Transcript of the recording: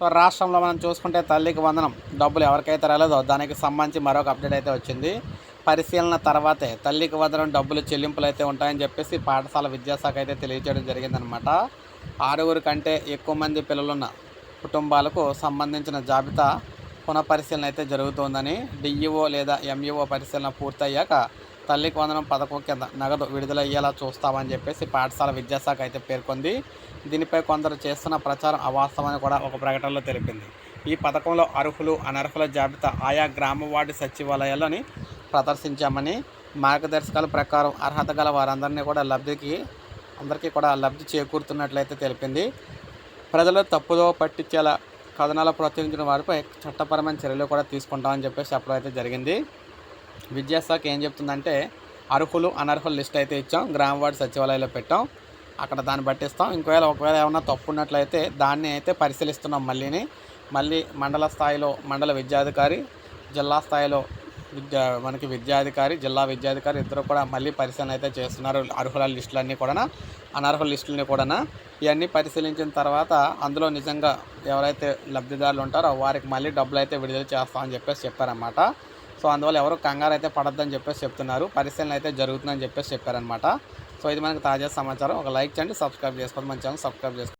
So రాష్ట్రంలో మనం చూసుకుంటే తల్లికి వందనం డబ్బులు ఎవరికైతే రాలేదో దానికి సంబంధించి మరొక అప్డేట్ అయితే వచ్చింది. పరిశీలన తర్వాతే తల్లికి వందనం డబ్బులు చెల్లింపులు అయితే ఉంటాయని చెప్పేసి పాఠశాల విద్యాశాఖ అయితే తెలియజేయడం జరిగిందనమాట. 6 కంటే ఎక్కువ మంది పిల్లలున్న కుటుంబాలకు సంబంధించిన జాబితా పునఃపరిశీలన అయితే జరుగుతోందని, డిఈఓ లేదా ఎంఈఓ పరిశీలన పూర్తయ్యాక తల్లికి వందనం పథకం కింద నగదు విడుదలయ్యేలా చూస్తామని చెప్పేసి పాఠశాల విద్యాశాఖ అయితే పేర్కొంది. దీనిపై కొందరు చేస్తున్న ప్రచారం అవాస్తవమని కూడా ఒక ప్రకటనలో తెలిపింది. ఈ పథకంలో అర్హులు అనర్హుల జాబితా ఆయా గ్రామ వార్డు సచివాలయాల్లోని ప్రదర్శించామని, మార్గదర్శకాల ప్రకారం అర్హత గల వారందరినీ కూడా అందరికీ కూడా లబ్ధి చేకూరుతున్నట్లయితే తెలిపింది. ప్రజలు తప్పుదో పట్టించేలా కథనాలు ప్రోత్సహించిన వారిపై చట్టపరమైన చర్యలు కూడా తీసుకుంటామని చెప్పేసి చెప్పడం అయితే జరిగింది. విద్యాశాఖ ఏం చెప్తుందంటే అర్హులు అనర్హుల లిస్ట్ అయితే ఇచ్చాం, గ్రామ వార్డు సచివాలయంలో పెట్టాం, అక్కడ దాన్ని బట్టి ఇస్తాం. ఒకవేళ ఏమైనా తప్పు ఉన్నట్లయితే దాన్ని అయితే పరిశీలిస్తున్నాం. మళ్ళీ మండల స్థాయిలో మండల విద్యాధికారి, జిల్లా స్థాయిలో విద్యాధికారి, జిల్లా విద్యాధికారి ఇద్దరు కూడా మళ్ళీ పరిశీలన అయితే చేస్తున్నారు. అర్హుల లిస్టులన్నీ కూడా అనర్హుల లిస్టులని కూడా ఇవన్నీ పరిశీలించిన తర్వాత అందులో నిజంగా ఎవరైతే లబ్ధిదారులు ఉంటారో వారికి మళ్ళీ డబ్బులు అయితే విడుదల చేస్తామని చెప్పేసి చెప్పారన్నమాట. సో అందువల్ల ఎవరు కంగారు అయితే పడద్దని చెప్పేసి చెప్తున్నారు. పరిశీలన అయితే జరుగుతుందని చెప్పేసి చెప్పారనమాట. సో ఇది మనకు తాజా సమాచారం. ఒక లైక్ చేయండి, సబ్స్క్రైబ్ చేసుకోండి, మన ఛానల్ సబ్స్క్రైబ్ చేసుకోండి.